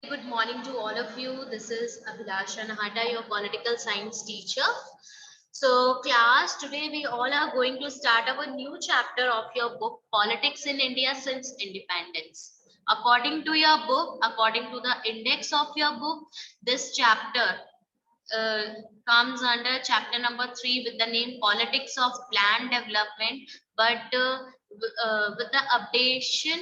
Good morning to all of you. This is Abhilasha Nahata, your political science teacher. So, class, today we all are going to start our new chapter of your book, Politics in India Since Independence. According to your book, according to the index of your book, this chapter uh, comes under chapter number 3 with the name Politics of Planned Development, but with the updation,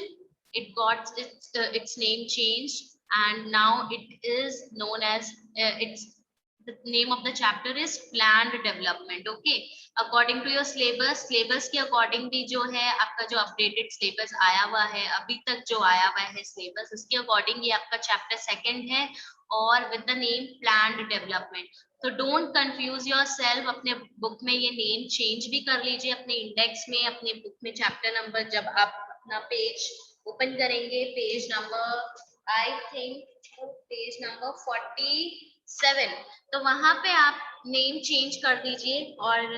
it got its name changed, and now it is known as its the name of the chapter is Planned Development. Okay, according to your syllabus के according भी जो है आपका जो updated syllabus आया हुआ है अभी तक जो आया हुआ है syllabus उसके according ये आपका chapter second है और with the name Planned Development. तो डोंट कंफ्यूज योर सेल्फ, अपने बुक में ये नेम चेंज भी कर लीजिए, अपने इंडेक्स में, अपने बुक में चैप्टर नंबर जब आप अपना पेज ओपन करेंगे, page number I think page number 47, तो वहां पे आप नेम चेंज कर दीजिए और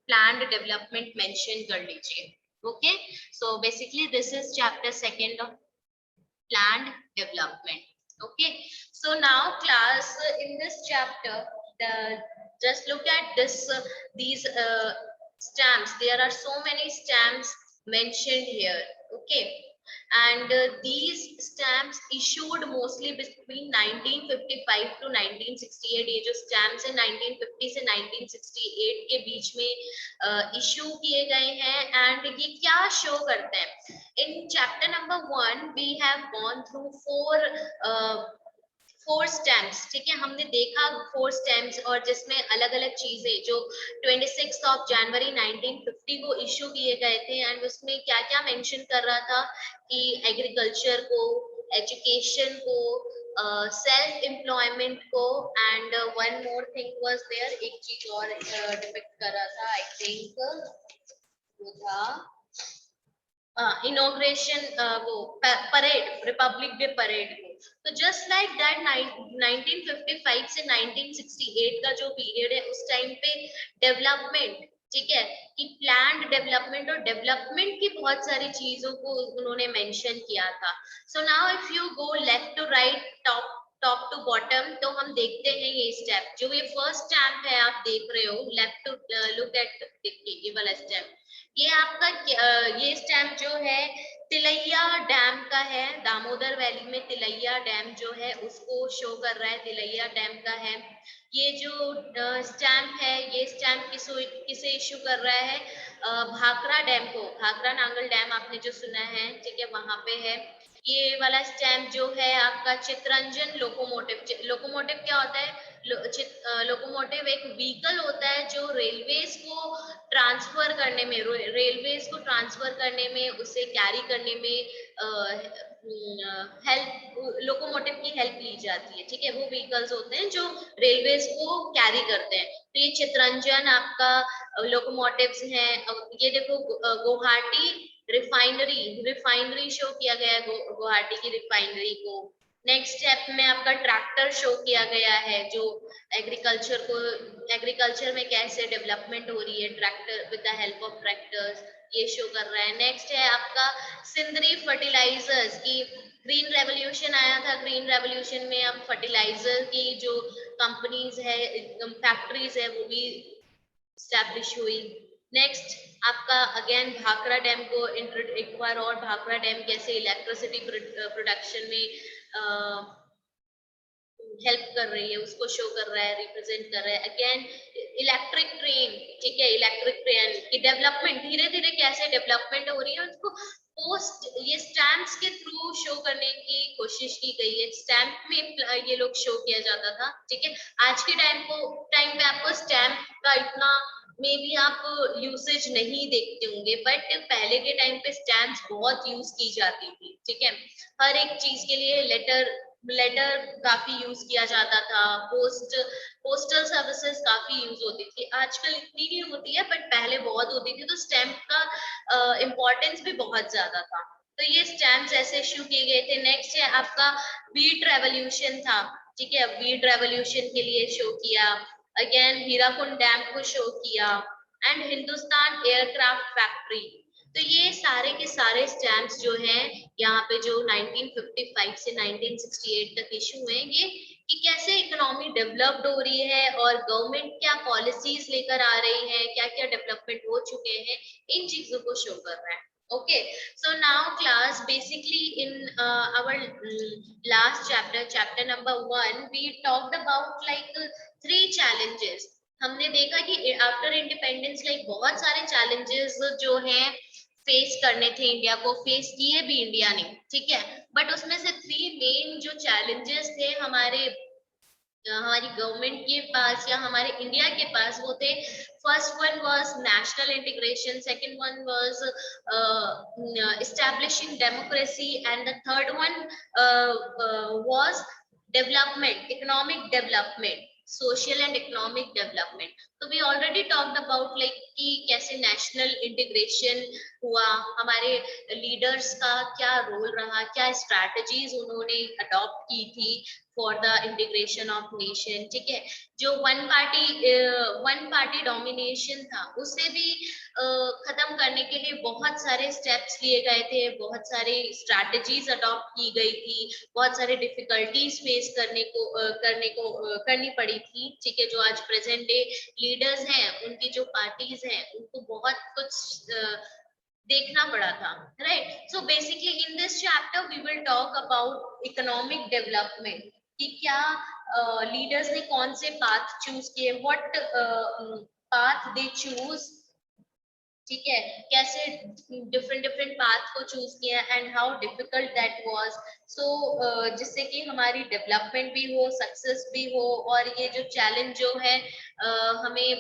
प्लान्ड डेवलपमेंट मेंशन कर लीजिए. Okay, so basically this is chapter second of planned development. Okay, so now class, in this chapter, the just look at this these stamps. There are so many stamps mentioned here. Okay, and these stamps issued mostly between 1955 to 1968. ये जो stamps है 1950 से 1968 के बीच में issue किए गए हैं. And ये क्या शो करते हैं? In chapter number 1 we have gone through four stamps. ठीक है, हमने देखा फोर स्टैम्प्स और जिसमें अलग अलग चीजें जो 26 ऑफ जनवरी 1950 को इशू किए गए थे, एंड उसमें क्या क्या मेंशन कर रहा था कि एग्रीकल्चर को, एजुकेशन को, सेल्फ एम्प्लॉयमेंट को, and one more thing was there, एक चीज और डिपिक्ट कर रहा था. आई थिंक वो था इनॉग्रेशन, वो परेड, रिपब्लिक डे परेड को. तो जस्ट लाइक दैट 1955 से 1968 का जो पीरियड है उस टाइम पे डेवलपमेंट, ठीक है, कि प्लान्ड डेवलपमेंट और डेवलपमेंट की बहुत सारी चीजों को उन्होंने मेंशन किया था. So now if you go left to right, top to bottom, तो हम देखते हैं ये स्टेप. जो ये फर्स्ट स्टैम्प है आप देख रहे हो, लेफ्ट टू लुक एट, देखिए ये वाला स्टैम्प, ये आपका ये स्टैम्प जो है तिलैया डैम का है. दामोदर वैली में तिलैया डैम जो है उसको शो कर रहा है, तिलैया डैम का है. ये जो स्टैम्प है, ये स्टैम्प किसे इशू कर रहा है? भाखड़ा डैम को. भाखड़ा नांगल डैम आपने जो सुना है, ठीक है, वहां पे है. ये वाला स्टैम्प जो है आपका चितरंजन लोकोमोटिव. लोकोमोटिव क्या होता है? लोकोमोटिव एक व्हीकल होता है जो रेलवेज को ट्रांसफर करने में, रेलवेज को ट्रांसफर करने में, उसे कैरी करने में हेल्प, लोकोमोटिव की हेल्प ली जाती है. ठीक है, वो व्हीकल्स होते हैं जो रेलवेज को कैरी करते हैं. तो ये चितरंजन आपका लोकोमोटिव्स हैं. ये देखो गुवाहाटी रिफाइनरी शो किया गया है, गुवाहाटी की रिफाइनरी को. नेक्स्ट स्टेप में आपका ट्रैक्टर शो किया गया है, जो एग्रीकल्चर में कैसे डेवलपमेंट हो रही है tractor, with the help of tractors, ये शो कर रहा है. नेक्स्ट है आपका सिंदरी फर्टिलाइजर्स की. ग्रीन रेवोल्यूशन आया था, ग्रीन रेवोल्यूशन में अब फर्टिलाइजर की जो कंपनीज है, फैक्ट्रीज है, वो भी स्टैब्लिश हुई. नेक्स्ट आपका अगेन भाखड़ा डैम को एक बार और, भाखड़ा डैम कैसे इलेक्ट्रिसिटी प्रोडक्शन में हेल्प कर रही है उसको शो कर रहा है, रिप्रेजेंट कर रहा है. अगेन इलेक्ट्रिक ट्रेन, ठीक है, इलेक्ट्रिक ट्रेन की डेवलपमेंट धीरे धीरे कैसे डेवलपमेंट हो रही है उसको पोस्ट ये स्टैम्प्स के थ्रू शो करने की कोशिश की गई है. स्टैम्प में ये लोग शो किया जाता था. ठीक है, आज के टाइम पे आपको स्टैम्प का इतना मे बी आप यूसेज नहीं देखते होंगे, बट पहले के टाइम पे स्टैम्प्स बहुत यूज की जाती थी. ठीक है, हर एक चीज के लिए लेटर काफी यूज किया जाता था. पोस्टल सर्विसेज काफी यूज होती थी. आजकल इतनी नहीं होती है, बट पहले बहुत होती थी. तो स्टैम्प का इम्पोर्टेंस भी बहुत ज्यादा था. तो ये स्टैम्प्स ऐसे इश्यू किए गए थे. नेक्स्ट है आपका वीट रेवोल्यूशन था. ठीक है, वीट रेवोल्यूशन के लिए शो किया. अगेन हीराकुंड डैम को शो किया. एंड हिंदुस्तान एयरक्राफ्ट फैक्ट्री, तो ये सारे के सारे स्टैम्प्स जो हैं यहाँ पे जो 1955 से 1968 तक इशू हुए, ये कि कैसे इकोनॉमी डेवलप्ड हो रही है और गवर्नमेंट क्या पॉलिसीज लेकर आ रही है, क्या क्या डेवलपमेंट हो चुके हैं, इन चीजों को शो कर रहा है. Okay, so now class, basically in our last chapter, chapter number 1, we talked about like 3 challenges. हमने देखा कि आफ्टर इंडिपेंडेंस लाइक बहुत सारे चैलेंजेस जो हैं फेस करने थे, इंडिया को फेस किए भी इंडिया ने, ठीक है. बट उसमें से 3 मेन जो चैलेंजेस थे हमारी गवर्नमेंट के पास या हमारे इंडिया के पास, वो थे, first one was national integration, second one was establishing democracy, and the third one was development, economic development, social and economic development. तो we already talked about like कि कैसे नेशनल इंटीग्रेशन हुआ, हमारे लीडर्स का क्या रोल रहा, क्या strategies उन्होंने अडॉप्ट की थी for the integration of nation, ठीक है. जो वन पार्टी डोमिनेशन था, उसे भी खत्म करने के लिए बहुत सारे स्टेप्स लिए गए थे, बहुत सारे स्ट्रैटेजीज अडॉप्ट की गई थी, बहुत सारे डिफिकल्टीज फेस करनी पड़ी थी, ठीक है. जो आज प्रेजेंट डे लीडर्स हैं, उनकी जो पार्टीज हैं, उनको बहुत कुछ देखना पड़ा था, right. So basically in this chapter we will talk about economic development, कि क्या लीडर्स ने कौन से पाथ चूज किए, व्हाट पाथ दे चूज, ठीक है, कैसे डिफरेंट डिफरेंट पाथ को चूज किया, and how difficult that was. So जिससे कि हमारी डेवलपमेंट भी हो, सक्सेस भी हो, और ये जो चैलेंज जो है हमें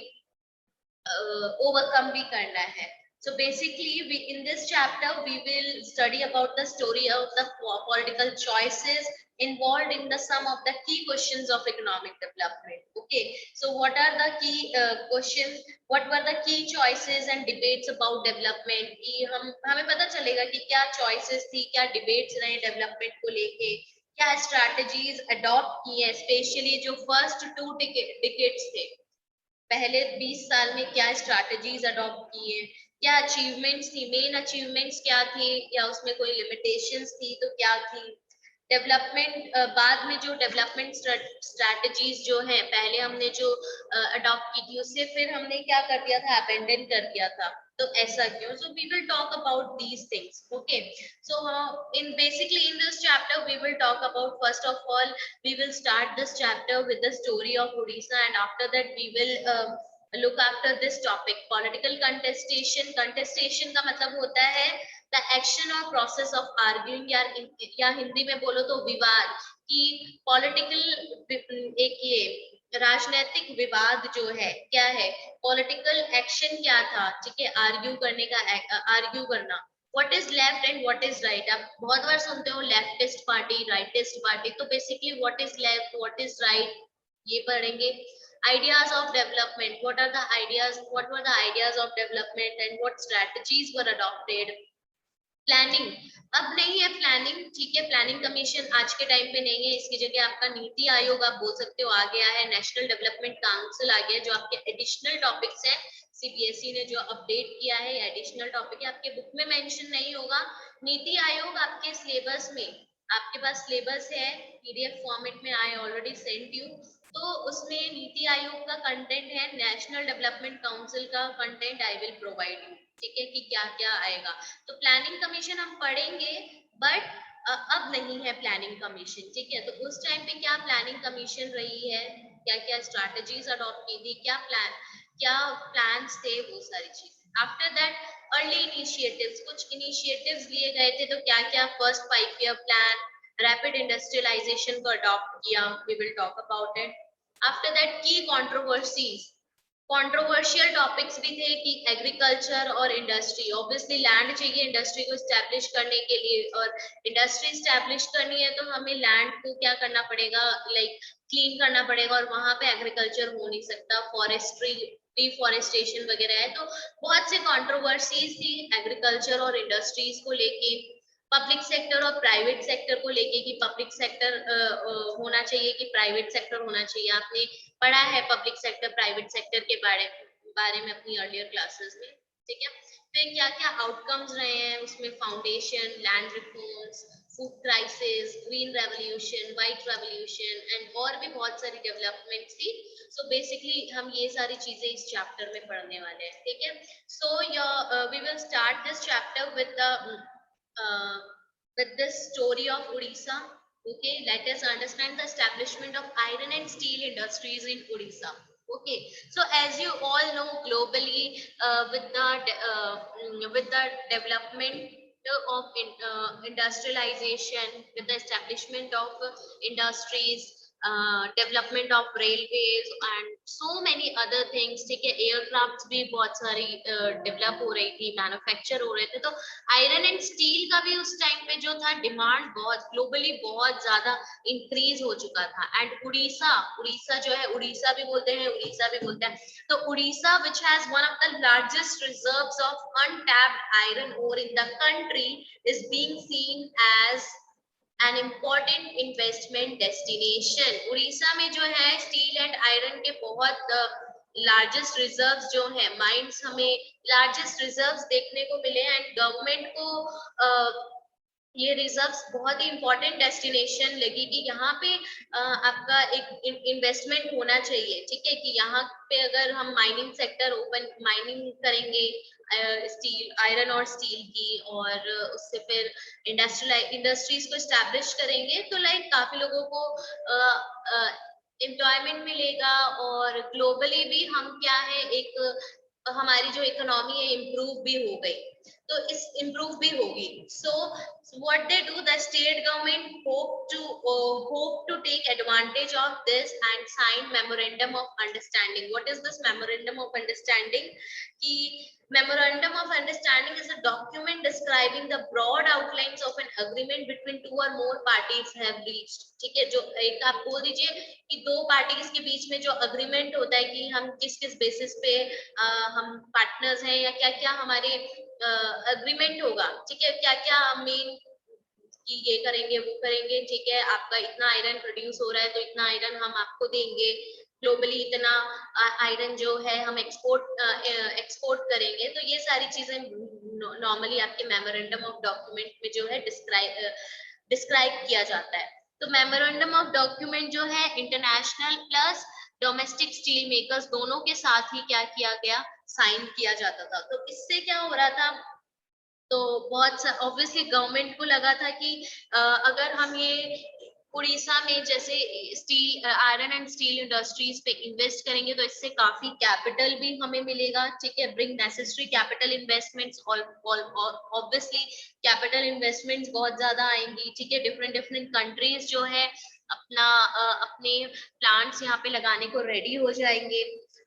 overcome भी करना है. So basically, in this chapter we will study about the story of the political choices involved in the some of the key questions of economic development. Okay, so what are the key questions? What were the key choices and debates about development? कि हमें पता चलेगा कि क्या choices थी, क्या debates रहे development को लेके, क्या strategies adopt की है, especially जो first 2 decades थे, पहले 20 साल में क्या स्ट्रैटेजीज अडॉप्ट किए, क्या अचीवमेंट्स थी, मेन अचीवमेंट्स क्या थी, या उसमें कोई लिमिटेशंस थी तो क्या थी. डेवलपमेंट बाद में जो डेवलपमेंट स्ट्रैटेजीज जो है, पहले हमने जो अडॉप्ट की थी, उससे फिर हमने क्या कर दिया था, अबेंडन कर दिया था. तो ऐसा क्यों? So we will talk about these things. Okay, so in basically in this chapter we will talk about, first of all we will start this chapter with the story of Odisha, and after that we will look after this topic, political contestation. Contestation का मतलब होता है the action or process of arguing, या हिंदी में बोलो तो विवाद, कि political एक ये राजनीतिक विवाद जो है क्या है, पॉलिटिकल एक्शन क्या था, ठीक है, आर्ग्यू करने का, आर्ग्यू करना, what is left and what is right. आप बहुत बार सुनते हो लेफ्टिस्ट पार्टी, राइटिस्ट पार्टी, तो basically what is left, what is right, ये पढ़ेंगे. Ideas of development, what are the ideas, what were the ideas of development and what strategies were adopted. Planning, अब नहीं है प्लानिंग, ठीक है, planning commission आज के टाइम पे नहीं है, इसकी जगह आपका नीति आयोग आप बोल सकते हो आ गया है, नेशनल डेवलपमेंट काउंसिल आ गया है, जो आपके एडिशनल टॉपिक्स हैं, सीबीएसई ने जो अपडेट किया है, एडिशनल टॉपिक है, आपके बुक में मेंशन नहीं होगा. नीति आयोग आपके सिलेबस में, आपके पास सिलेबस है, पीडीएफ फॉर्मेट में, आई ऑलरेडी सेंट यू, तो उसमें नीति आयोग का कंटेंट है, नेशनल डेवलपमेंट काउंसिल का content I will provide you, ठीक है, कि क्या क्या आएगा. तो प्लानिंग कमीशन हम पढ़ेंगे, बट अब नहीं है प्लानिंग कमीशन, ठीक है. तो उस टाइम पे क्या प्लानिंग कमीशन रही है, क्या क्या स्ट्रैटेजीज अडॉप्ट की थी, क्या प्लान्स थे, वो सारी चीजें. आफ्टर दैट अर्ली इनिशिएटिव्स, कुछ इनिशिएटिव्स लिए गए थे, तो क्या क्या, first 5 year plan, rapid industrialization को अडॉप्ट किया, we will talk about it. After that की कंट्रोवर्सीज, कंट्रोवर्शियल टॉपिक्स भी थे, कि एग्रीकल्चर और इंडस्ट्री, ऑब्वियसली लैंड चाहिए इंडस्ट्री को स्टैब्लिश करने के लिए, और इंडस्ट्री स्टैब्लिश करनी है तो हमें लैंड को क्या करना पड़ेगा, लाइक क्लीन करना पड़ेगा, और वहां पे एग्रीकल्चर हो नहीं सकता, फॉरेस्ट्री, डिफॉरेस्टेशन वगैरह है. तो बहुत से कंट्रोवर्सीज थी एग्रीकल्चर और इंडस्ट्रीज को लेके, पब्लिक सेक्टर और प्राइवेट सेक्टर को लेके, कि पब्लिक सेक्टर होना चाहिए कि प्राइवेट सेक्टर होना चाहिए. आपने पढ़ा है पब्लिक सेक्टर प्राइवेट सेक्टर के बारे में अपनी अर्लियर क्लासेस में, ठीक है. फिर क्या क्या आउटकम्स रहे हैं उसमें, foundation, land reforms, food crisis, green revolution, white revolution and और भी बहुत सारी डेवलपमेंट थी। सो बेसिकली हम ये सारी चीजें इस चैप्टर में पढ़ने वाले हैं, ठीक है। So we will start this chapter with the with the story of Odisha. Okay, let us understand the establishment of iron and steel industries in Odisha. Okay, so as you all know, globally, with the development of industrialization, with the establishment of industries, development of railways and so many other things, ठीक है, aircraft भी बहुत सारी develop हो रही थी, manufacture हो रहे थे, तो आयरन एंड स्टील का भी उस टाइम पे जो था डिमांड बहुत ग्लोबली बहुत ज्यादा इंक्रीज हो चुका था। एंड उड़ीसा, उड़ीसा जो है, उड़ीसा भी बोलते हैं, उड़ीसा भी बोलते हैं, तो Orissa which has one of the largest reserves of untapped iron ore in the country is being seen as an important investment destination. Orissa में जो है स्टील एंड आयरन के बहुत लार्जेस्ट रिजर्व्स जो है, माइंस हमें लार्जेस्ट रिजर्व्स देखने को मिले एंड गवर्नमेंट को ये रिजर्व्स बहुत ही इंपॉर्टेंट डेस्टिनेशन लगी कि यहाँ पे आपका एक इन्वेस्टमेंट होना चाहिए, ठीक है, कि यहाँ पे अगर हम माइनिंग सेक्टर ओपन माइनिंग करेंगे स्टील, आयरन और स्टील की, और उससे फिर इंडस्ट्रीज को एस्टैब्लिश करेंगे, तो लाइक काफी लोगों को एम्प्लॉयमेंट मिलेगा और ग्लोबली भी हम क्या है, एक हमारी जो इकोनॉमी है इम्प्रूव भी हो गई, तो इस इम्प्रूव भी होगी। सो what they do, the state government hope to take advantage of this and sign memorandum of understanding. What is this memorandum of understanding? कि memorandum of understanding is a document describing the broad outlines of an agreement between two or more parties have reached, ठीक है, जो एक आप बोल दीजिए कि दो पार्टीज के बीच में जो अग्रीमेंट होता है कि हम किस किस बेसिस पे हम पार्टनर्स हैं, या क्या क्या हमारे अग्रीमेंट होगा, ठीक है, क्या क्या मेन कि ये करेंगे वो करेंगे, ठीक है, आपका इतना आयरन प्रोड्यूस हो रहा है तो इतना आयरन हम आपको देंगे, ग्लोबली इतना आयरन जो है हम एक्सपोर्ट करेंगे, तो ये सारी चीजें नॉर्मली आपके मेमोरेंडम ऑफ डॉक्यूमेंट में जो है डिस्क्राइब किया जाता है। तो मेमोरेंडम ऑफ डॉक्यूमेंट जो है international plus domestic steel makers दोनों के साथ ही क्या किया गया, साइन किया जाता था। तो इससे क्या हो रहा था, तो बहुत ऑब्वियसली गवर्नमेंट को लगा था कि अगर हम ये उड़ीसा में जैसे steel, iron and steel industries पे इन्वेस्ट करेंगे तो इससे काफी कैपिटल भी हमें मिलेगा, ठीक है, bring necessary capital investments, obviously capital investments बहुत ज्यादा आएंगी, ठीक है, डिफरेंट डिफरेंट कंट्रीज जो है अपना अपने प्लांट्स यहाँ पे लगाने को रेडी हो जाएंगे।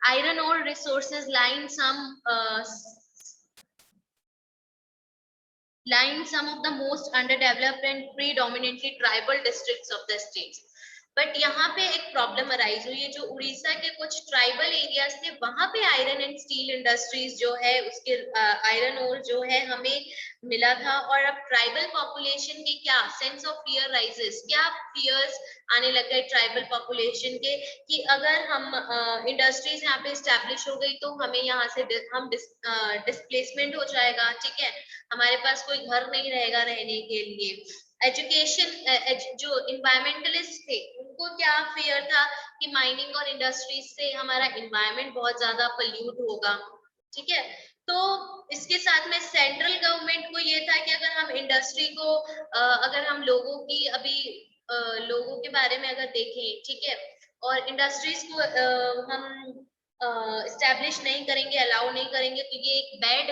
आयरन और resources line some of the most underdeveloped and predominantly tribal districts of the states. But यहाँ पे एक प्रॉब्लम अराइज हुई है, जो उड़ीसा के कुछ ट्राइबल एरियाज थे वहां पे आयरन एंड स्टील इंडस्ट्रीज जो है उसके आयरन ओर जो है हमें मिला था, और अब ट्राइबल पॉपुलेशन के क्या सेंस ऑफ फियर राइजेस, क्या फियर्स आने लग गए ट्राइबल पॉपुलेशन के कि अगर हम इंडस्ट्रीज यहाँ पे स्टैब्लिश हो गई तो हमें यहाँ से हम डिस्प्लेसमेंट हो जाएगा, ठीक है, हमारे पास कोई घर नहीं रहेगा रहने के लिए। एजुकेशन, जो इन्वायरमेंटलिस्ट थे उनको क्या फियर था कि माइनिंग और इंडस्ट्रीज से हमारा इन्वायरमेंट बहुत ज्यादा पोल्यूट होगा, ठीक है, तो इसके साथ में सेंट्रल गवर्नमेंट को ये था कि अगर हम इंडस्ट्री को अगर हम लोगों की अभी लोगों के बारे में अगर देखें, ठीक है, और इंडस्ट्रीज को हम स्टैब्लिश नहीं करेंगे, अलाउ नहीं करेंगे, तो ये एक बैड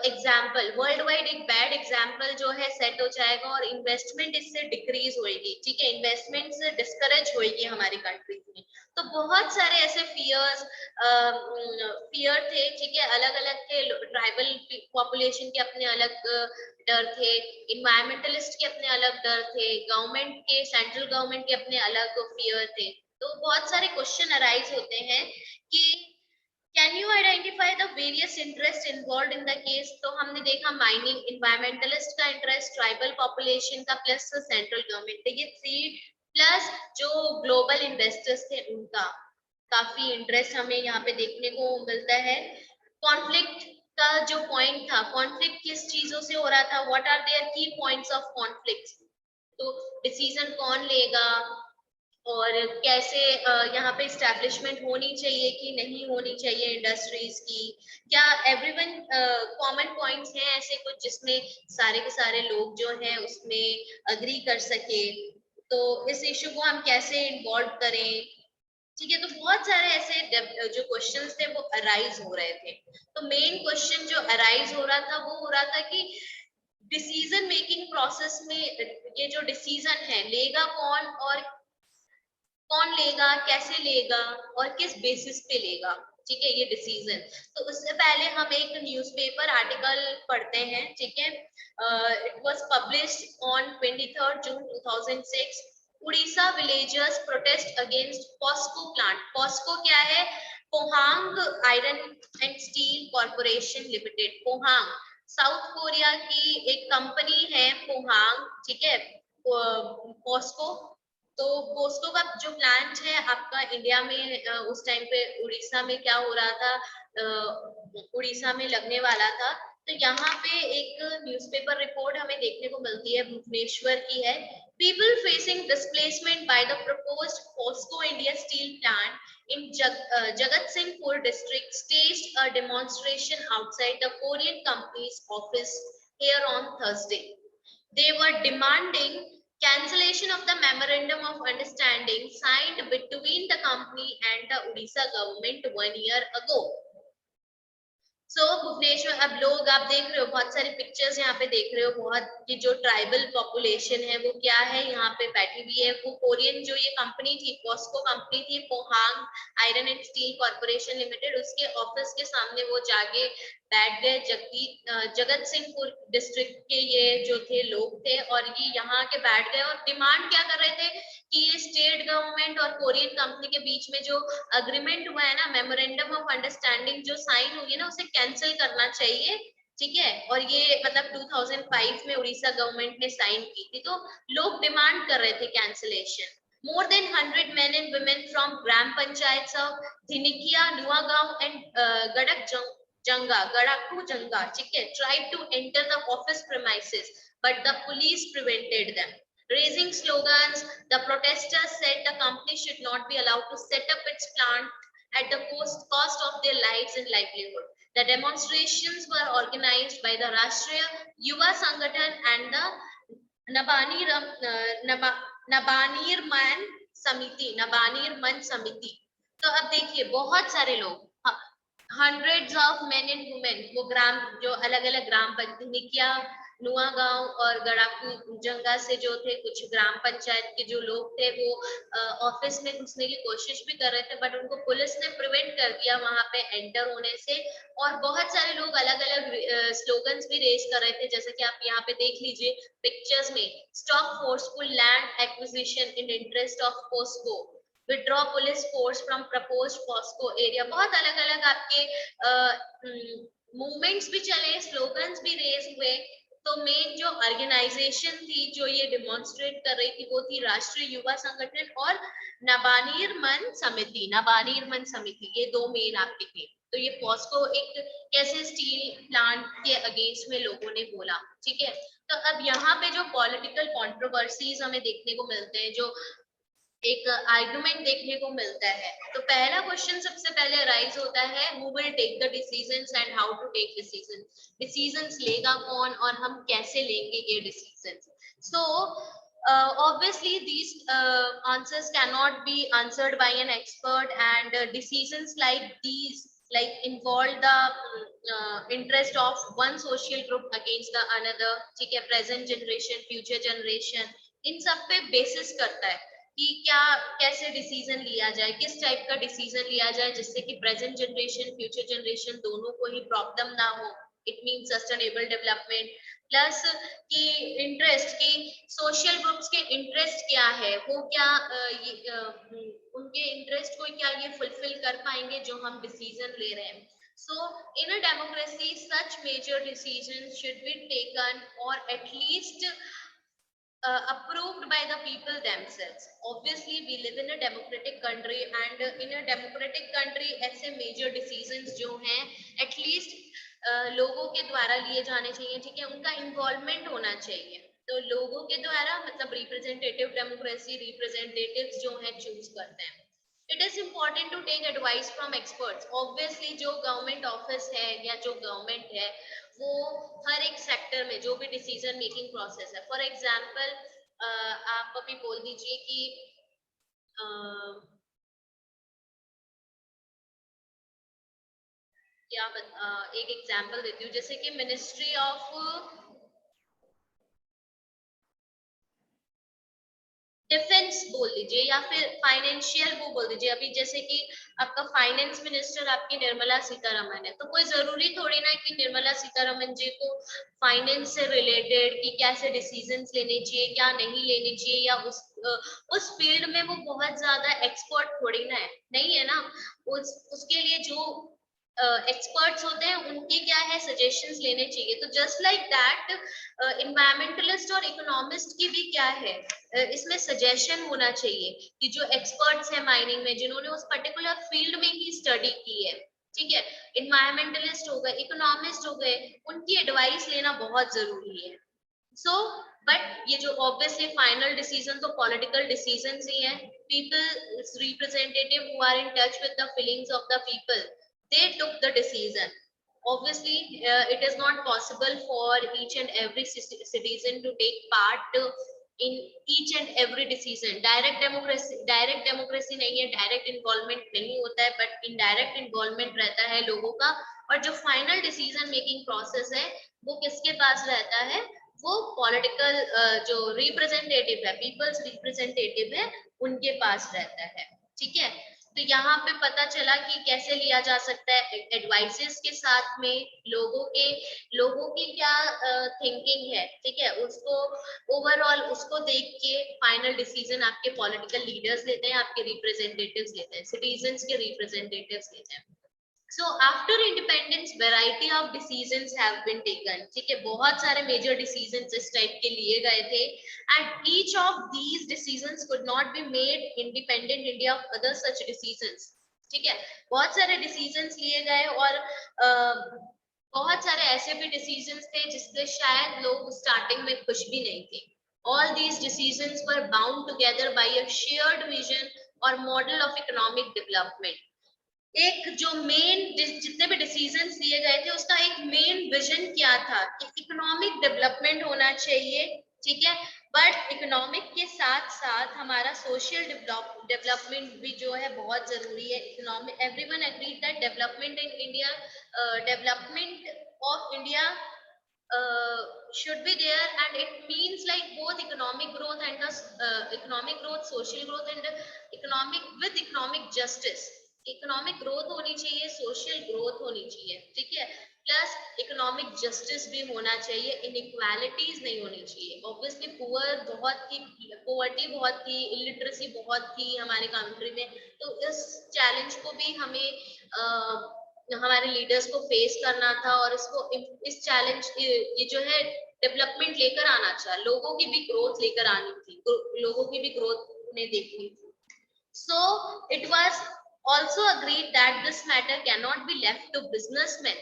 एग्जाम्पल, वर्ल्ड वाइड एक बैड एग्जाम्पल जो है सेट हो जाएगा और इन्वेस्टमेंट इससे डिक्रीज होएगी, ठीक है, इन्वेस्टमेंट से डिस्करेज होएगी हमारी कंट्रीज में। तो बहुत सारे ऐसे फियर थे, ठीक है, अलग अलग थे, ट्राइबल पॉपुलेशन के अपने अलग डर थे, इन्वायरमेंटलिस्ट के अपने अलग डर थे, गवर्नमेंट के, सेंट्रल गवर्नमेंट के अपने अलग फियर थे। तो बहुत सारे क्वेश्चन अराइज होते हैं कि can you identify the various interest involve in the case. तो हमने देखा माइनिंग, इन्वायरमेंटलिस्ट का इंटरेस्ट, ट्राइबल पॉपुलेशन का, प्लस सेंट्रल गवर्नमेंट, ये थ्री प्लस जो ग्लोबल इन्वेस्टर्स थे उनका काफी इंटरेस्ट हमें यहाँ पे देखने को मिलता है। कॉन्फ्लिक्ट का जो पॉइंट था, कॉन्फ्लिक्ट किस चीजों से हो रहा था, व्हाट आर देयर की पॉइंट्स ऑफ कॉन्फ्लिक्ट, तो डिसीजन कौन लेगा और कैसे यहाँ पे स्टैब्लिशमेंट होनी चाहिए कि नहीं होनी चाहिए इंडस्ट्रीज की, क्या एवरीवन कॉमन पॉइंट्स हैं ऐसे कुछ जिसमें सारे के सारे लोग जो हैं उसमें अग्री कर सके, तो इस इशू को हम कैसे इन्वॉल्व करें। ठीक है, तो बहुत सारे ऐसे जो क्वेश्चंस थे वो अराइज हो रहे थे। तो मेन क्वेश्चन जो अराइज हो रहा था वो हो रहा था कि डिसीजन मेकिंग प्रोसेस में ये जो डिसीजन है लेगा कौन, और कौन लेगा, कैसे लेगा और किस बेसिस पे लेगा, ठीक है, ये डिसीजन। तो उससे पहले हम एक न्यूज़पेपर आर्टिकल पढ़ते हैं, ठीक है। It was published on 23 June 2006। Orissa villagers protest against POSCO plant. POSCO क्या है? Pohang iron and steel corporation limited. Pohang South Korea की एक कंपनी है पोहांग, ठीक है। पॉस्को, तो पोस्को का जो प्लांट है आपका इंडिया में उस टाइम पे उड़ीसा में क्या हो रहा था, उड़ीसा में लगने वाला था। तो यहाँ पे एक न्यूज़पेपर रिपोर्ट हमें देखने को मिलती है, भुवनेश्वर की है। People facing displacement by the proposed POSCO India steel plant in Jagatsinghpur district staged a demonstration outside the Korean company's office here on Thursday. They were demanding cancellation of the memorandum of understanding signed between the company and the Odisha government 1 year ago. सो भुवनेश्वर, अब लोग आप देख रहे हो बहुत सारी pictures यहाँ पे देख रहे हो, बहुत की जो ट्राइबल पॉपुलेशन है वो क्या है यहाँ पे बैठी हुई है। वो कोरियन जो ये कंपनी थी, पॉस्को कंपनी थी, Pohang iron and steel corporation limited, उसके ऑफिस के सामने वो जाके बैठ गए। जगत सिंहपुर डिस्ट्रिक्ट के ये जो थे लोग थे, और ये यहाँ के बैठ गए और डिमांड क्या कर रहे थे कि ये स्टेट गवर्नमेंट और कोरियन कंपनी के बीच में जो अग्रीमेंट हुआ है ना, मेमोरेंडम ऑफ अंडरस्टैंडिंग जो साइन हुई है ना, उसे कैंसिल करना चाहिए, ठीक है। और ये मतलब 2005 में उड़ीसा गवर्नमेंट ने साइन की थी, तो लोग डिमांड कर रहे थे cancellation. More than 100 men and women from Gram Panchayats of Dhinikia, Nuagaon and Gadaku Janga, ठीक है, tried to enter the office premises, but the police prevented them. Raising slogans, the protesters said the company should not be allowed to set up its plant at the cost of their lives and livelihood. The demonstrations were organized by the Rashtriya Yuva Sangathan and the नबानीरमन समिति। तो अब देखिए बहुत सारे लोग, hundreds of main and women, वो ग्राम जो अलग अलग ग्राम निकिया, नुआगांव और गड़ाकू जंगा से जो थे कुछ ग्राम पंचायत के जो लोग थे, वो ऑफिस में घुसने की कोशिश भी कर रहे थे, बट उनको पुलिस ने प्रिवेंट कर दिया वहां पे एंटर होने से। और बहुत सारे लोग अलग अलग स्लोगन्स भी रेज कर रहे थे, जैसे कि आप यहाँ पे देख लीजिए पिक्चर्स में, stop forceful land acquisition in interest of POSCO, withdraw police force from proposed POSCO area. बहुत अलग अलग आपके मूवमेंट्स भी चले, स्लोगन्स भी रेज हुए। तो मेन जो ऑर्गेनाइजेशन थी जो ये डिमॉन्स्ट्रेट कर रही थी वो थी राष्ट्रीय युवा संगठन और नबानीर मन समिति, ये दो मेन आपके थे। तो ये पॉस्को एक कैसे स्टील प्लांट के अगेंस्ट में लोगों ने बोला, ठीक है। तो अब यहाँ पे जो पॉलिटिकल कंट्रोवर्सीज हमें देखने को मिलते हैं, जो एक आर्गुमेंट देखने को मिलता है, तो पहला क्वेश्चन सबसे पहले राइज होता है, who will take the decisions and how to take decisions. Decisions लेगा कौन और हम कैसे लेंगे ये decisions. So obviously these answers cannot be answered by an expert, and decisions like these like involve the interest of one social group against the another, ठीक है, present generation, future generation, इन सब पे बेसिस करता है कि क्या कैसे decision लिया जाए, किस टाइप का डिसीजन लिया जाए जिससे कि प्रेजेंट जनरेशन फ्यूचर जनरेशन दोनों को ही प्रॉब्लम ना हो। It mean sustainable development plus की इंटरेस्ट की सोशल ग्रुप्स के इंटरेस्ट क्या है, वो क्या उनके इंटरेस्ट को क्या ये फुलफिल कर पाएंगे जो हम डिसीजन ले रहे हैं। So in a democracy such major decisions should be taken or at least approved by the people themselves. Obviously we live in a democratic country, and in a democratic country ऐसे major decisions जो हैं at least लोगों के द्वारा लिए जाने चाहिए, ठीक है, उनका इन्वॉल्वमेंट होना चाहिए। तो लोगों के द्वारा मतलब रिप्रेजेंटेटिव डेमोक्रेसी, रिप्रेजेंटेटिव्स जो है चूज करते हैं। It is important to take advice from experts. Obviously जो गवर्नमेंट ऑफिस है या जो गवर्नमेंट है वो हर एक सेक्टर में जो भी डिसीजन मेकिंग प्रोसेस है, फॉर एग्जाम्पल आप अभी बोल दीजिए कि क्या एक एग्जाम्पल देती हूँ, जैसे कि मिनिस्ट्री ऑफ डिफेंस बोल दीजिए या फिर फाइनेंशियल वो बोल दीजिए। अभी जैसे कि आपका फाइनेंस मिनिस्टर आपकी निर्मला सीतारमन है, तो कोई जरूरी थोड़ी ना कि निर्मला सीतारमन जी को फाइनेंस से रिलेटेड कि कैसे डिसीजंस लेने चाहिए क्या नहीं लेने चाहिए, या उस फील्ड में वो बहुत ज्यादा एक्सपर्ट थोड़ी ना है, नहीं है ना। उसके लिए जो एक्सपर्ट्स होते हैं उनके क्या है सजेशंस लेने चाहिए। तो जस्ट लाइक दैट इन्वायरमेंटलिस्ट और इकोनॉमिस्ट की भी क्या है इसमें सजेशन होना चाहिए कि जो एक्सपर्ट्स है माइनिंग में, जिन्होंने उस पर्टिकुलर फील्ड में ही स्टडी की है, ठीक है, इन्वायरमेंटलिस्ट हो गए, इकोनॉमिस्ट हो गए, उनकी एडवाइस लेना बहुत जरूरी है। सो बट ये जो ऑब्वियसली फाइनल डिसीजन तो पॉलिटिकल डिसीजन ही है। People representative who are in touch with the feelings of the people, they took the decision. Obviously it is not possible for each and every citizen to take part in each and every decision. Direct democracy नहीं है, direct involvement नहीं होता है, but indirect involvement रहता है लोगों का। और जो फाइनल डिसीजन मेकिंग प्रोसेस है वो किसके पास रहता है, वो पॉलिटिकल जो रिप्रेजेंटेटिव है, पीपल्स रिप्रेजेंटेटिव है, उनके पास रहता है, ठीक है। तो यहाँ पे पता चला कि कैसे लिया जा सकता है एडवाइसेस के साथ में लोगों की क्या थिंकिंग है, ठीक है, उसको ओवरऑल उसको देख के फाइनल डिसीजन आपके पॉलिटिकल लीडर्स लेते हैं, आपके रिप्रेजेंटेटिव्स लेते हैं, सिटीजन्स के रिप्रेजेंटेटिव्स लेते हैं। So after independence, variety of decisions have been taken. ठीक है, बहुत सारे major decisions इस type के लिए गए थे, and each of these decisions could not be made independent India of other such decisions. ठीक है, बहुत सारे decisions लिए गए और बहुत सारे ऐसे भी decisions थे जिससे शायद लोग starting में खुश भी नहीं थे. All these decisions were bound together by a shared vision or model of economic development. एक जो मेन जितने भी डिसीजंस लिए गए थे उसका एक मेन विजन क्या था कि इकोनॉमिक डेवलपमेंट होना चाहिए, ठीक है, बट इकोनॉमिक के साथ साथ हमारा सोशल डेवलपमेंट भी जो है बहुत जरूरी है। Economic everyone agreed that development in India, development of India should be there, and it means like both economic growth and the economic growth, social growth and economic with economic justice. Economic growth होनी चाहिए, social growth होनी चाहिए, ठीक है, plus economic justice भी होना चाहिए, inequalities नहीं होनी चाहिए। ऑब्वियसली पोवर्टी बहुत थी, इलिटरेसी बहुत थी हमारे कंट्री में, तो इस चैलेंज को भी हमें हमारे लीडर्स को फेस करना था और इस चैलेंज ये जो है डेवलपमेंट लेकर आना था, लोगों की भी ग्रोथ लेकर आनी थी, लोगों की भी ग्रोथ उन्हें देखनी थी। So it was also agreed that this matter cannot be left to businessmen,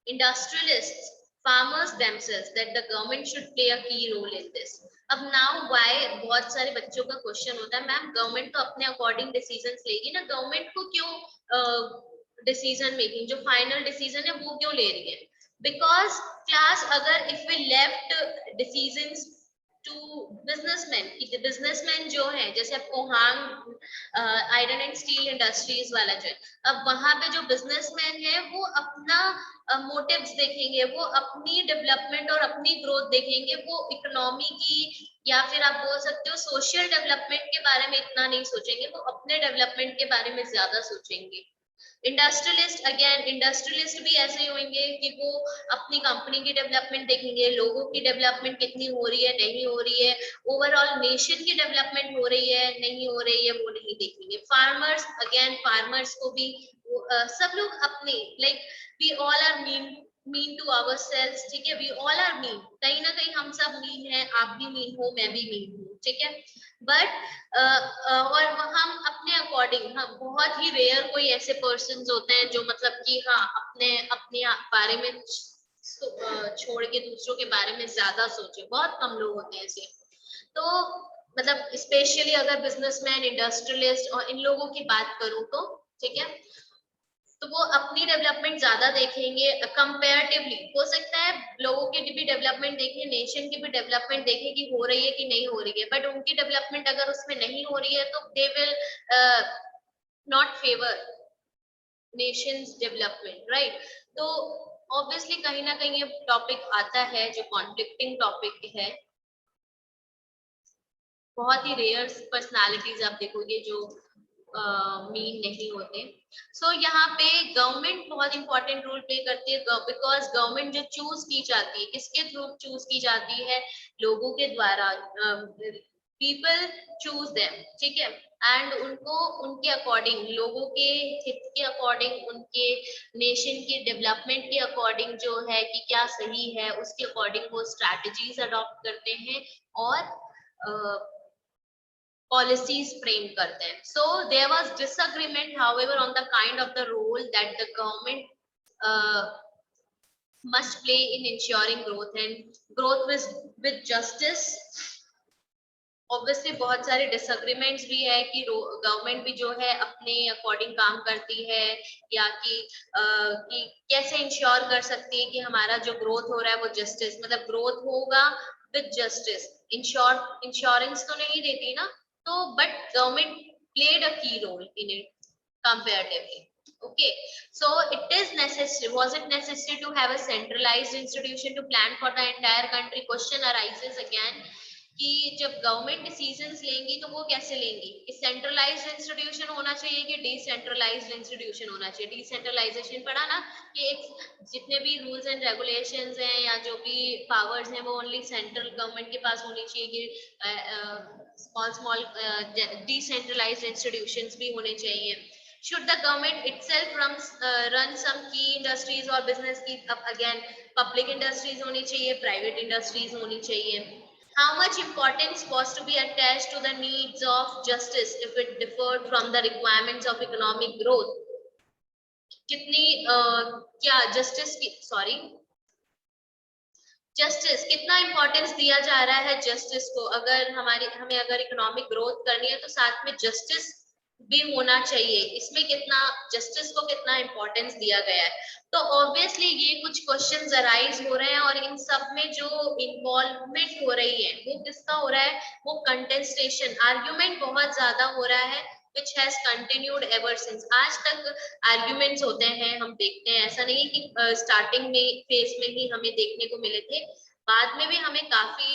industrialists, farmers themselves, that the government should play a key role in this. अब now why बहुत सारे बच्चों का क्वेश्चन होता है, मैम गवर्नमेंट तो अपने according decisions लेगी ना, गवर्नमेंट को क्यों डिसीजन मेकिंग जो फाइनल डिसीजन है वो क्यों ले रही है? बिकॉज क्लास अगर if we left decisions to businessman जो है, जैसे अब Pohang iron and steel industries वाला जो है, अब वहां पे जो बिजनेसमैन है वो अपना मोटिव्स देखेंगे, वो अपनी डेवलपमेंट और अपनी ग्रोथ देखेंगे, वो इकोनॉमी की या फिर आप बोल सकते हो सोशल डेवलपमेंट के बारे में इतना नहीं सोचेंगे, वो अपने डेवलपमेंट के बारे में ज्यादा सोचेंगे। इंडस्ट्रियलिस्ट भी ऐसे ही होंगे कि वो अपनी कंपनी की डेवलपमेंट देखेंगे, लोगों की डेवलपमेंट कितनी हो रही है नहीं हो रही है, ओवरऑल नेशन की डेवलपमेंट हो रही है नहीं हो रही है, वो नहीं देखेंगे। फार्मर्स को भी सब लोग अपने like we all are mean to ourselves, ठीक है, वी ऑल आर मीन, कहीं ना कहीं हम सब मीन है, आप भी मीन हो, मैं भी मीन हूँ, ठीक है। बट और हम अपने अकॉर्डिंग, हम बहुत ही रेयर कोई ऐसे पर्सन होते हैं जो मतलब कि हाँ अपने अपने बारे में छोड़ के दूसरों के बारे में ज्यादा सोचे, बहुत कम लोग होते हैं ऐसे। तो मतलब स्पेशली अगर बिजनेसमैन, इंडस्ट्रियलिस्ट और इन लोगों की बात करूं तो ठीक है, तो वो अपनी डेवलपमेंट ज्यादा देखेंगे कंपैरेटिवली। हो सकता है लोगों की भी डेवलपमेंट देखें, नेशन की भी डेवलपमेंट देखें कि हो रही है कि नहीं हो रही है, बट उनकी डेवलपमेंट अगर उसमें नहीं हो रही है तो they will not favour Nations development, right. तो ऑब्वियसली कहीं ना कहीं ये टॉपिक आता है जो कॉन्फ्लिक्टिंग टॉपिक है। बहुत ही रेयर पर्सनालिटीज आप देखोगे जो मीन नहीं होते। सो यहाँ पे गवर्नमेंट बहुत इंपॉर्टेंट रोल प्ले करती है, बिकॉज गवर्नमेंट जो चूज की जाती है, किसके थ्रू चूज की जाती है, लोगों के द्वारा। पीपल चूज देम, ठीक है। एंड उनको उनके अकॉर्डिंग, लोगों के हित के अकॉर्डिंग, उनके नेशन के डेवलपमेंट के अकॉर्डिंग जो है कि क्या सही है, उसके अकॉर्डिंग वो स्ट्रैटेजीज अडॉप्ट करते हैं और policies frame करते हैं. So there was disagreement, however, on the kind of the role that the government uh, must play in ensuring growth and growth with justice. Obviously बहुत सारे डिसएग्रीमेंट्स भी है कि गवर्नमेंट भी जो है अपने अकॉर्डिंग काम करती है, या कि कैसे इंश्योर कर सकती है कि हमारा जो ग्रोथ हो रहा है वो जस्टिस, मतलब ग्रोथ होगा विद जस्टिस। इंश्योरेंस तो नहीं देती ना, तो but government played a key role in it comparatively. Okay, so it is necessary, was it necessary to have a centralized institution to plan for the entire country? Question arises again कि जब government decisions लेंगी तो वो कैसे लेंगी, कि centralised institution होना चाहिए कि डिसेंट्रलाइज्ड इंस्टीट्यूशन होना चाहिए। डिसेंट्रलाइजेशन पढ़ा ना कि एक जितने भी रूल्स एंड रेगुलेशंस हैं या जो भी पावर्स हैं वो ओनली सेंट्रल गवर्नमेंट के पास होनी चाहिए, कि स्मॉल स्मॉल डिसेंट्रलाइज्ड इंस्टीट्यूशंस भी होने चाहिए। Should the government itself run some key industries or business की, अब again public industries होनी चाहिए, private industries होनी चाहिए। How much importance was to be attached to the needs of justice if it differed from the requirements of economic growth? कितनी क्या justice की, sorry, justice कितना इंपॉर्टेंस दिया जा रहा है जस्टिस को? अगर हमें अगर इकोनॉमिक ग्रोथ करनी है तो साथ में जस्टिस भी होना चाहिए। इसमें कितना जस्टिस को कितना इंपॉर्टेंस दिया गया है? तो ऑब्वियसली ये कुछ क्वेश्चंस अराइज हो रहे हैं, और इन सब में जो इन्वॉल्वमेंट हो रही है वो किसका हो रहा है? वो कंटेस्टेशन, आर्ग्यूमेंट बहुत ज्यादा हो रहा है, which has continued ever since. आज तक आर्ग्यूमेंट्स होते हैं, हम देखते हैं। ऐसा नहीं कि स्टार्टिंग में फेज में ही हमें देखने को मिले थे, बाद में भी हमें काफी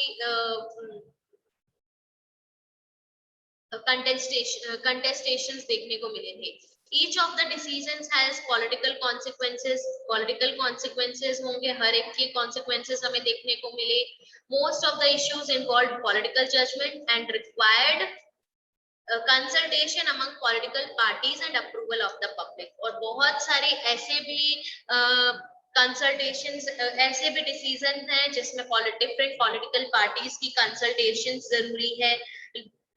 contestations देखने को मिले थे। Each of the decisions has political consequences. Political consequences होंगे, हर एक के consequences हमें देखने को मिले। Most of the issues involved political judgment and required consultation among political parties and approval of the public. और बहुत सारे ऐसे भी कंसल्टेशंस, ऐसे भी डिसीजन हैं जिसमें डिफरेंट पॉलिटिकल पार्टीज की कंसल्टेशन जरूरी है,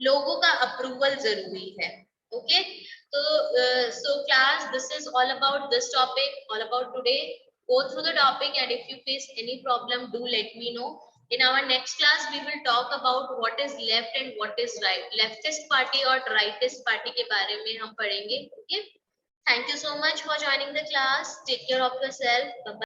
लोगों का अप्रूवल जरूरी है। ओके, तो so class, this is all about this topic, all about today. Go through the topic, and if you face any problem, do let me know. In our next class, we will talk about what is left and what is right. Leftist party और rightist party के बारे में हम पढ़ेंगे। Okay? Thank you so much for joining the class. Take care of yourself. Bye-bye.